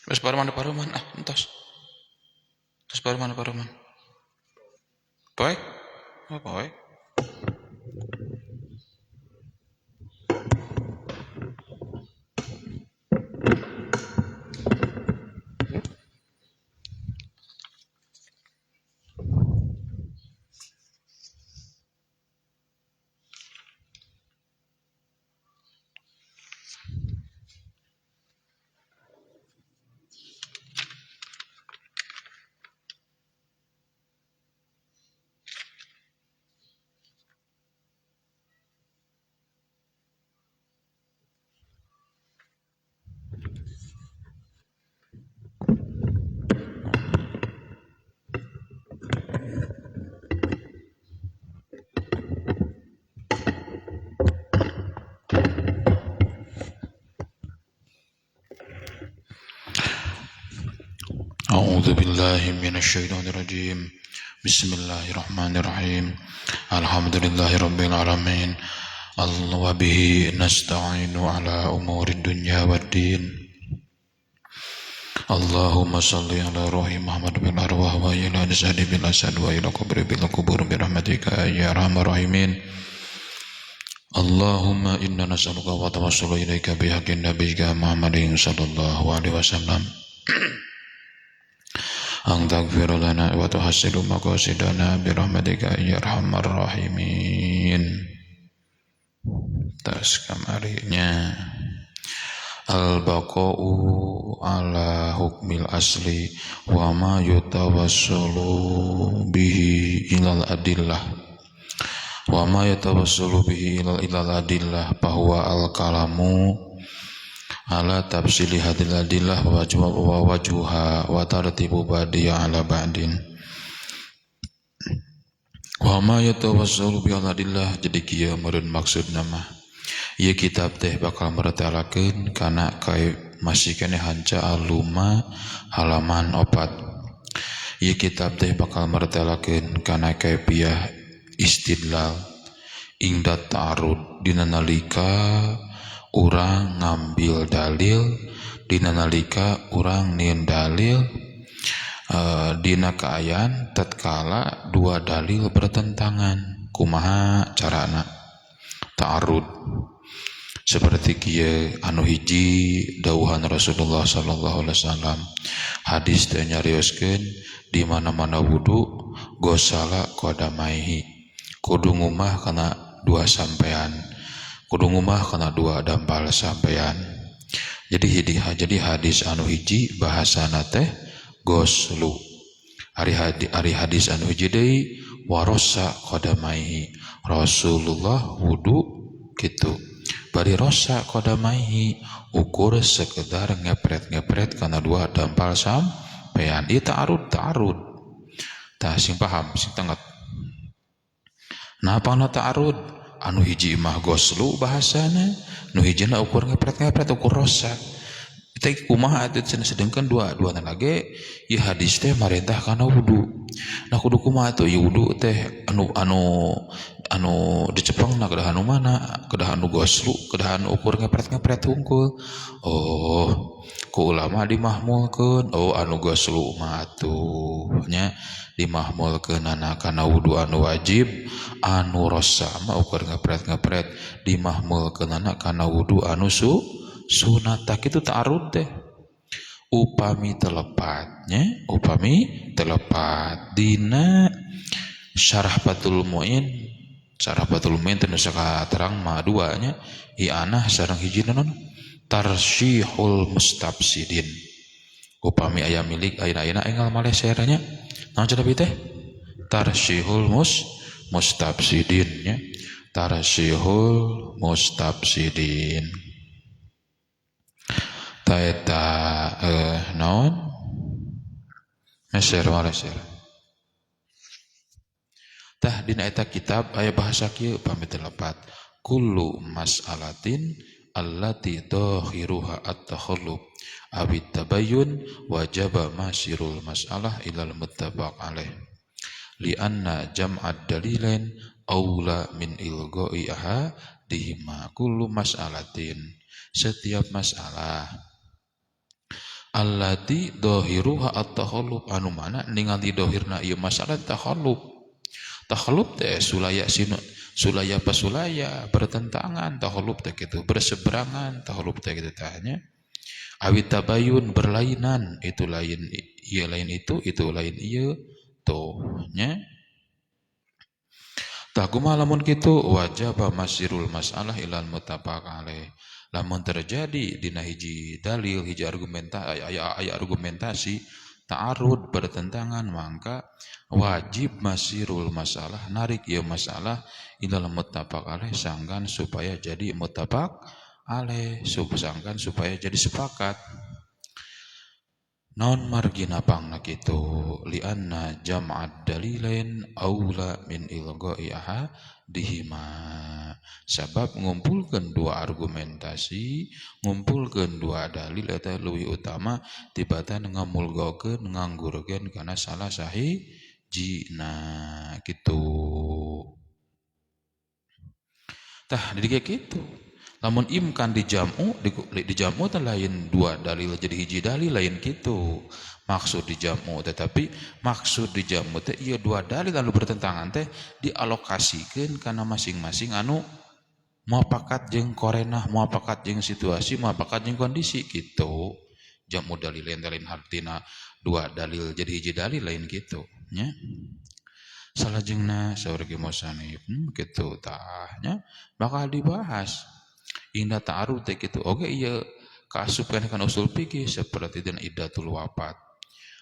Terus paruman entos. Terus paruman. Baik. Oh, baik. A'udzu billahi minasyaitonir rajim. Bismillahirrahmanirrahim. Alhamdulillahirabbil alamin. Wa bihi nasta'inu ala umurid dunya waddin. Allahumma salli ala ruhi Muhammad bil arwah wa ila asadi bil asad wa ila kubri bil kubur bi rahmatika ya arhamar rahimin. Allahumma inna nas'aluka wa tawassulu ilaika bi haqqin nabiyyika Muhammadin sallallahu alaihi wasallam ang taghfir lana wa tuhassilu maqasidana bi rahmatika ya arhamar rahimin. Tas kamarinya al-baqa'u ala hukmil asli wa ma yatawassalu bihi ilal adillah wa ma yatawassalu bihi ilal adillah bahwa al-kalamu ala tafsili hadil adillah wa wajuha wa tartibu badiya ala ba'din wa ma yatawassalu bihi ilal adillah. Jadi kieu meureun maksud nama ieu kitab teh bakal meretelakeun kana kai masih keneh hanca aluma halaman 4. Ieu kitab teh bakal meretelakeun kana kaifiyah istidlal ingdat ta'arud dina nalika urang ngambil dalil, dina nalika urang nieun dalil dina kaayaan tatkala dua dalil bertentangan. Kumaha carana ta'arud? Seperti kieu anu hiji dawuhan Rasulullah sallallahu alaihi wasallam, hadis teh nyarioskeun di mana-mana wudu gosala qadamaihi, kudu ngumah kana dua sampean, kudu ngumah kana dua dampal sampean. Jadi hadis anu hiji bahasana teh goslu, ari hadis anu hiji deui warosa qadamaihi, Rasulullah wudu gitu. Bari rosa qadamaihi ukur sekedar ngepret kana dua dampal sampean. Ieu ta'arud. Tah sing paham sing tenget. Nah apana ta'arud? Anu hiji mah goslu bahasana, nu hijina ukur ngepret ukur rosa. Teh kumaha atuh sedengkeun dua-duana lage ieu hadis teh marentah kana wudu. Nah kudu kumaha atuh ieu wudu teh anu dicepengna kedah anu mana? Kedah anu goslu, kedah anu ukur ngepret hungkul. Oh, ku ulama dimahmulkeun, oh anu goslu mah atuh nya dimahmulkeunana kana wudu anu wajib, anu rosa mah ukur ngepret dimahmulkeunana kana wudu anu sunat. Tak itu ta'arud teh. Upami telepatnya, dina syarah Fathul Mu'in teh nu sakaterang mah duanya i'anah sareng hiji naon tarsyihul mustabsidin. Upami aya milik ayeuna enggal maleser nya naon cenah teh tarsyihul mustabsidin nya, tarsyihul mustabsidin. Taeta naon meser. Tah dina eta kitab aya bahasa kieu upami telepat kullu mas'alatin allati dhahiruha at-takhallub awit tabayyun wajaba masirul mas'alah ilal muttafaq alaih li anna jam'ad dalilain aula min ilgha'i ahadihima. Kullu mas'alatin, setiap masalah allati dohiruha at-takhallub anu mana ningali dohirna ieu masalah takhallub. Takhallub teh sulaya pasulaya bertentangan, takhallub teh kitu berseberangan, takhallub teh kitu tanya awit tabayun berlainan, itu lain ieu lain itu lain ieu tuh nya. Tah kumaha lamun kitu wajib masirul masalah ilal muttafaq alaih. Lamun terjadi dina hiji dalil hiji argumentasi ta'arud bertentangan, maka wajib masirul masalah narik ieu masalah ilal muttafaq alaih sanggan supaya jadi muttafaq alaih, sanggan supaya jadi sepakat. Non margina pangna kitu lianna jam'ad dalilain aula min ilghai ahadihima. Sabab ngumpulkeun dua argumentasi, ngumpulkeun dua dalil eta leuwih utama tibatan ngamulgokeun nganggurkeun kana salah sahijina kitu. Tah jadi kayak gitu. Lamun imkan dijamu teh lain dua dalil jadi hiji dalil lain gitu. Maksud dijamu tetapi maksud dijamu teh ieu dua dalil anu bertentangan teh dialokasikeun kana masing-masing anu muafakat jeung korenah, muafakat jeung situasi, muafakat jeung kondisi gitu. Jamu dalil lain hartina dua dalil jadi hiji dalil lain gitu nya. Salajengna saurgi musanif kitu tah nya bakal dibahas. Indah ta'aruf teh kitu oge ieu kaasupkeun kana usul fikih seperti dina iddatul wafat.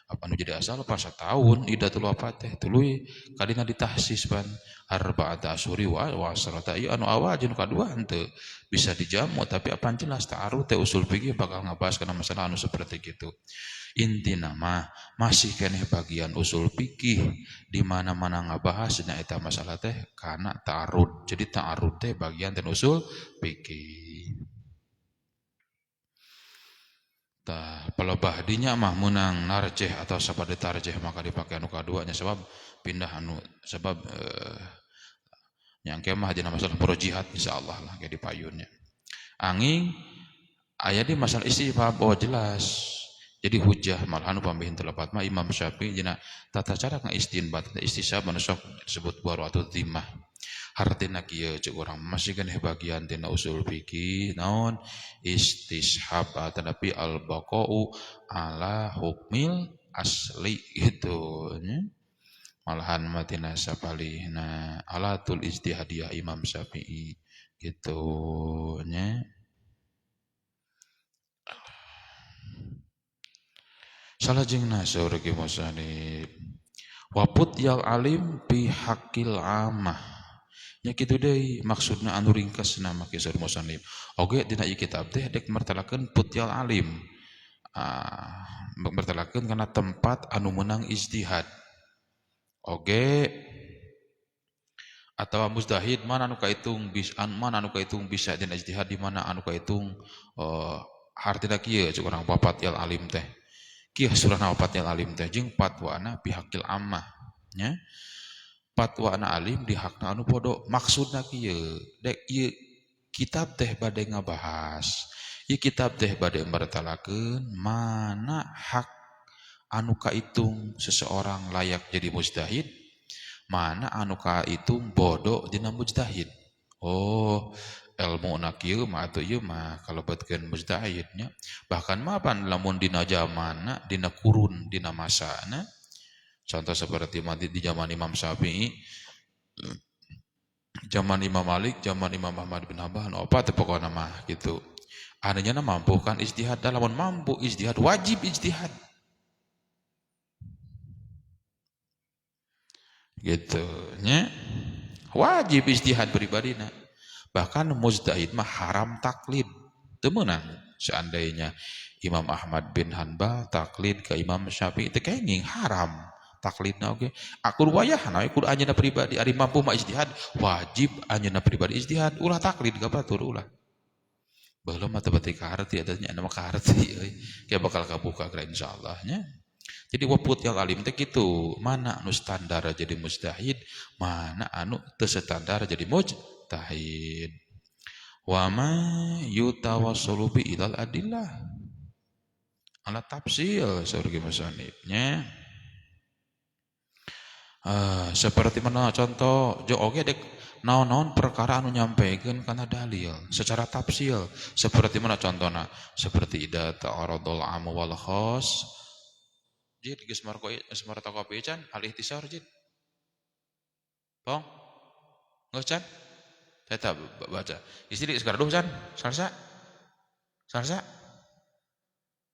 Apa nu jadi asal pas tahun iddatul wafat teh tuluy kadina ditahsis pan arba'ata asyuri wa asrata ieu anu awal jeung kadua henteu bisa dijamu, tapi apa jelas ta'aruf teh usul fikih bakal ngabahas kana masalah anu seperti kitu. Intina mah masih keneh bagian usul fikih di mana-mana ngabahas na eta masalah teh kana ta'arud. Jadi ta'arud teh bagian ten usul fikih. Tah pelebah dinya mah menang narjeh atau sabade tarjeh maka dipakai anu kaduanya sebab pindah anu sebab yang kemah dina masalah jihad insyaallah lah ge dipayunnya. Angin aya di masalah istifham oh jelas. Jadi hujah malahan pambihin telepat mah Imam Syafi'i dina tata cara ngaistinbat istisab anu sok disebut bara'atut dhimmah. Hartina kieu ceuk urang masih keneh bagian tina usul fikih naon istishab tetapi al baqa'u ala hukmil asli gitu nya. Malahan matina sapalihna alatul ijtihadiyah Imam Syafi'i gitu nya. Salajengna saurgi musanif waput yal alim bi haqqil amah. Nya kitu deui maksudna anu ringkasna make saur musannif. Oge dina ieu kitab teh dek martalakeun putyal alim. Martalakeun kana tempat anu meunang ijtihad. Oge atawa mujtahid mana anu kaitung bisa dina ijtihad di mana anu kaitung hartina kieu cuk urang papatyal alim teh. Kieu surahna papatyal alim teh jeung fatwana bihaqil ammah nya. Fatwana alim di hakna anu podo maksudna kieu dek ieu kitab teh bade ngabahas ieu kitab teh bade martalakeun mana hak anu kaitung seseorang layak jadi mujtahid, mana anu kaitung bodoh dina mujtahid. Oh ilmu na kieu mah atuh ieu mah kalebetkeun mujtahidnya bahkan mah pan lamun dina zamanna dina kurun dina masana. Contoh seperti di zaman Imam Syafi'i, zaman Imam Malik, zaman Imam Ahmad bin Hanbal, apa teh pokokna mah gitu. Ananya mampu kan ijtihad, lamun mampu ijtihad wajib ijtihad. Gitu nya. Wajib ijtihad pribadina. Bahkan mujtahid mah haram taklid. Teu meunang seandainya Imam Ahmad bin Hanbal taklid ke Imam Syafi'i teh kenging haram. Taklidna oge aku wayahna kudu anjeunna pribadi ari mampu mah ijtihad wajib anjeunna pribadi ijtihad ulah taklid ka batur ulah baheula mah teu bati kaharti eta nya mah kaharti euy ge bakal kabuka geura insyaallah nya. Jadi waput yang alim teh kitu mana anu standar jadi mujtahid mana anu teu standar jadi mujtahid. Wa ma yutawassalu bi ilal adillah ala tafsil surgi musonibnya. Seperti mana contoh jo oge dek naon-naon perkara anu nyampaikan karena dalil secara tafsil seperti mana contohnya seperti ida ta'aradul amu wal khas jid geus marta kopi can al ihtisar jid pong geus can eta baca istri sekarang can salsa salsa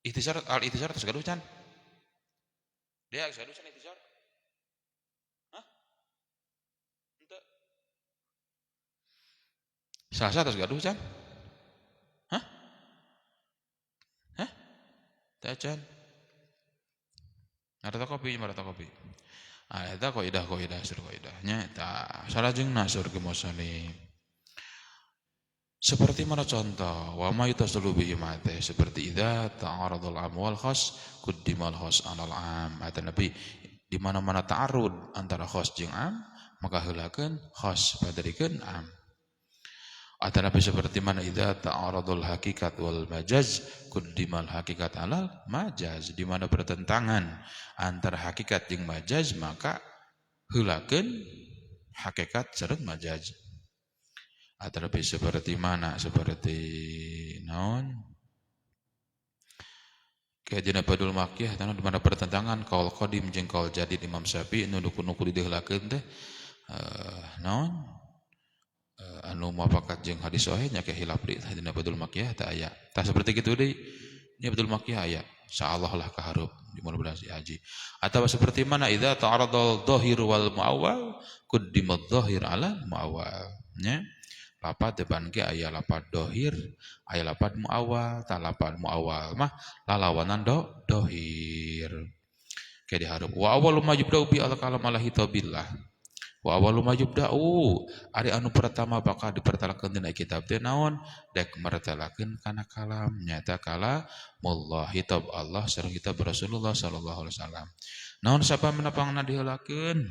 ihtisar al ihtisar terus gaduh can dia gaduh can ihtisar hah henteu salsa terus gaduh can hah hah teh can marta kopi eta qaidah sur qaidahnya eta salajengna surga muslim seperti mana contoh wa ma yutasulu bihi mate seperti idza ta'aradul amwal khas quddimal khas alal am kata Nabi di mana-mana ta'arud antara khas jeung am maka heulakeun khas padarikeun am kata Nabi seperti mana idza ta'aradul hakikat wal majaz quddimal hakikat alal majaz di mana bertentangan antara hakikat jeung majaz maka heulakeun hakikat sareng majaz. Tapi seperti mana? Seperti naon? Kajian Badul Makkiyah tanah di mana pertentangan kaul qadim jeung kaul jadid Imam Syafi'i nu nuku-nuku dideulakeun teh naon? Anu muafakat jeung hadis sahih nya ke hilaf di dina Badul Makkiyah teh aya. Tah seperti kitu deui. Nya Badul Makkiyah aya. Insyaallah lah kahareup di mudah-mudahan si haji. Atau seperti mana idza ta'aradal dhahir wal muawwal quddimadz dhahir ala muawwal. Nya lapat depan ke aya lapat dohir aya lapat muawal tak lapat muawal mah lalawanan dohir kayak diharap wa awalu majubda'u bi al kalam ala hitabillah wa awalu majubda'u ari anu pertama bakal dipertalakeun dina kitab teh naon dek mertalakeun kana kalam nyata kala mullah hitab Allah sareng kitab Rasulullah sallallahu alaihi wasallam naon sapa menapangna diheulakeun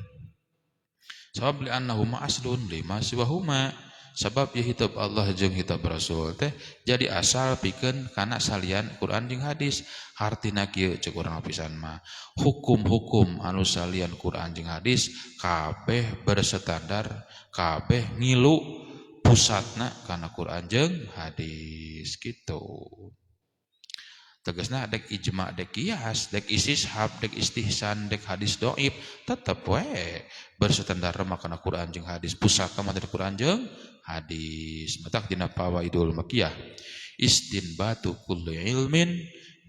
sabab li annahuma aslun lima siwahuma sebab ya hitab Allah jeung hitab Rasul teh jadi asal pikeun kana salian Quran jeung hadis hartina kieu ceuk urang pisan mah hukum-hukum anu salian Quran jeung hadis kabeh bersestandar kabeh ngilu pusatna kana Quran jeung hadis kitu tegasna dek ijma dek qiyas dek istishab dek istihsan dek hadis dhaif tetep we bersestandar makana Quran jeung hadis pusaka mah dari Quran jeung hadis matak dina fawaidul makkiyah istinbatu kulli ilmin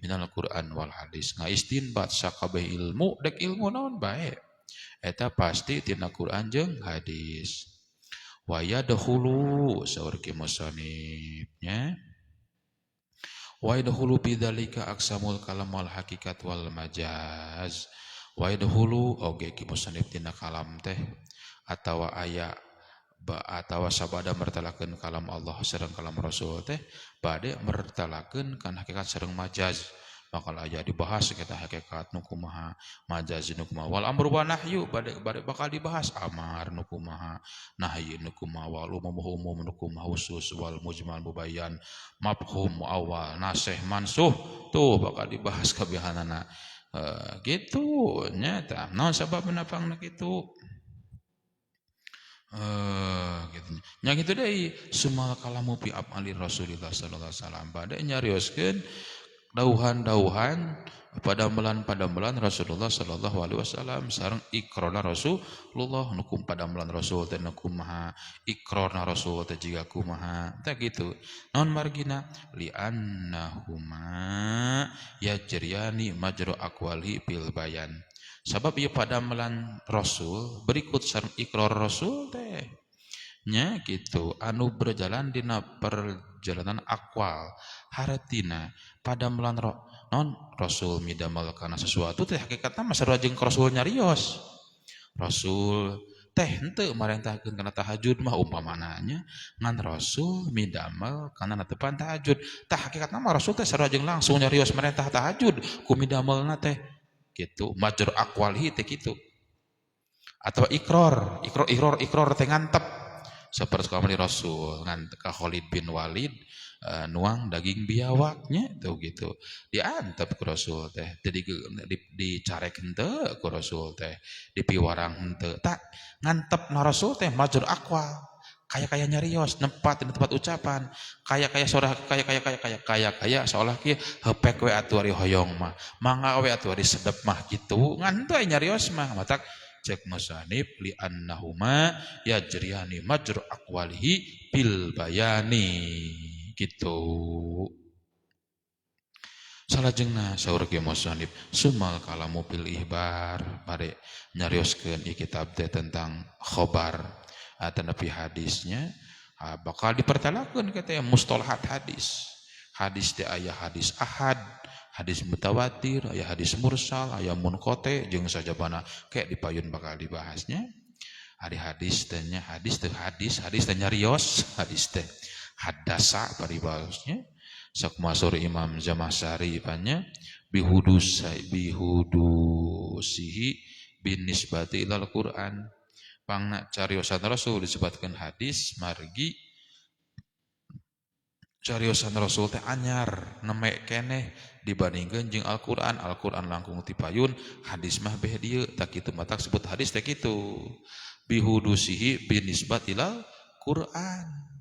minal Quran wal hadis ngaistinbat sakabeh ilmu dek ilmu naon bae eta pasti tina Quran jeung hadis wa yadkhulu saur ki musannif nya wa yadkhulu bidzalika aqsamul kalam wal hakikat wal majaz wa yadkhulu oge ki musannif tina kalam teh atawa aya atawa sabada mertalakeun kalam Allah sareng kalam Rasul teh bade mertalakeun kana hakikat sareng majaz bakal aya dibahas kita hakikat nu kumaha majaz nu kumaha wal amru wa nahyu bade bakal dibahas amar nu kumaha nahyi nu kumaha wal umum nu kumaha khusus wal mujmal mubayyan mafhum muawwal nasih mansuh tuh bakal dibahas kabehanana gitu nya tah naon sababna pangna kitu gitu. Nya kitu deui sumal kalamu fi af'alir Rasulillah sallallahu alaihi wasallam bade nyarioskeun dauhan-dauhan padamelan Rasulullah sallallahu alaihi wasallam sareng iqrarna Rasulullah nukum padamelan Rasul teh kumaha iqrarna Rasul teh jiga kumaha teh kitu naon margina li annahuma yajriyani majra aqwali bil bayan sabab ieu padamelan Rasul berikut sareng iqrar Rasul teh nya gitu anu berjalan dina perjalanan akwal haratina padamelan non Rasul midamel kana sesuatu teh hakikatna mah sarua jeung Rasul nyarios Rasul teh henteu marentahkeun kana tahajud mah umpamananya ngan Rasul midamel kana natepan tahajud tah hakikatna mah Rasul teh sarua jeung langsung nyarios marentah tahajud ku midamelna teh gitu majur aqwalhi teh kitu atau ikrar teh ngantep seperti kamari Rasul ngan ka Khalid bin Walid nuang daging biawaknya tuh gitu diantep ku Rasul teh jadi dicarek henteu ku Rasul teh dipiwarang henteu tak ngantep na Rasul teh majur akwa kaya nyarios nempat di tempat ucapan kaya sorah kaya seolah kieu hepek we atuh ari hoyong mah mangga we atuh ari sedep mah gitu ngan teu nyarios mah matak cek musanif li annahuma yajriyani majru aqwalihi bil bayani gitu salajengna saur ge musanif sumal kalamu bil ihbar bare nyarioskeun ieu kitab teh tentang khobar atau nabi hadisnya bakal dipertalakeun kita mustalahat hadis hadis teh aya hadis ahad hadis mutawatir aya hadis mursal aya munqati jeung sajabana kayak dipayun bakal dibahasnya hari hadis teh hadis teh nyarios hadis teh hadasa paribasnya sok masur Imam Zamakhsyari panya bihudusihi bin nisbati ilal Quran pangna cariosan Rasul disebutkan hadis margi cariosan Rasul teh anyar nemek keneh dibandingkeun jeung Al-Qur'an langkung tipayun hadis mah beh dieu tak kitu matak sebut hadis teh kitu bihudusihi binisbatilal Qur'an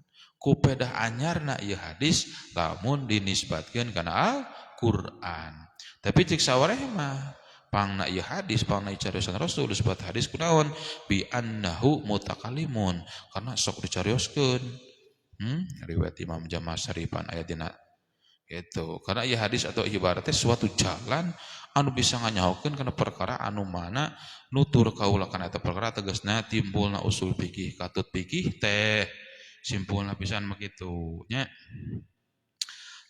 ku pedah anyarna ieu hadis lamun dinisbatkeun kana Al-Qur'an tapi cik sawareh mah pangna ieu hadis pangna cariosan Rasul disebut hadis kunaon bi annahu mutakalimun karena sok dicarioskeun riwayat Imam Zamakhsyari pan aya dina gitu karena ieu hadis atau ibaratnya suatu jalan anu bisa nganyahokeun kana perkara anu mana nutur kaula kana eta perkara tegasna timbulna usul fikih katut fikih teh simpulna pisan begitu nya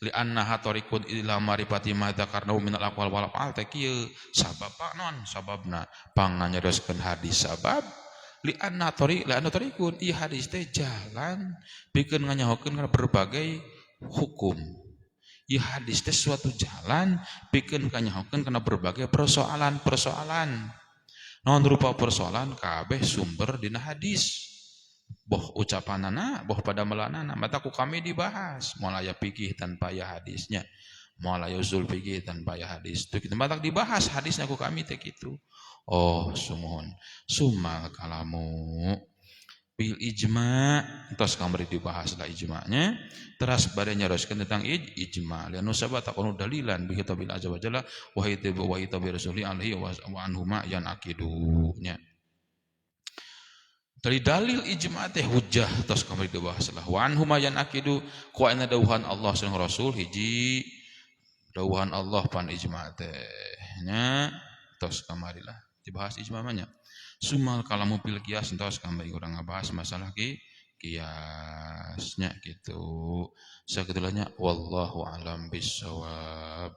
li annaha tariqun ila marifati ma dzakarna minal aqwal wal af'al teh kieu sabab non sababna panganyarioskeun hadis sabab li anna tariqun ieu hadis teh jalan pikeun nganyahokeun kana berbagai hukum ieu hadis teh suatu jalan pikeun nganyahokeun kana berbagai persoalan non rupa persoalan kabeh sumber dina hadis boh ucapanana boh pada melanana mata ku kami dibahas moal aya fikih tanpa aya hadisnya moal aya usul fikih tanpa aya hadis teu kitu mata dibahas hadisnya ku kami teh kitu oh sumuhun sumal kalamu bil ijma tos kamari dibahas lah ijma'nya teras bade nyaroskeun tentang ijma lianu sabata kunu dalilan bi kitabil azza wa jalla wa hiya bi rasuli alaihi wa anhuma yan akidunya dari dalil ijma teh hujjah tos kamari dibahas lah wa anhuma yan akidu ku ana dawuhan Allah sareng Rasul hiji dawuhan Allah pan ijma teh nya tos kamari lah dibahas ijma mah nya sumal kalamu pil kias tos kamari urang ngabahas masalah kiasnya gitu sakitulahnya wallahu alam bisawab.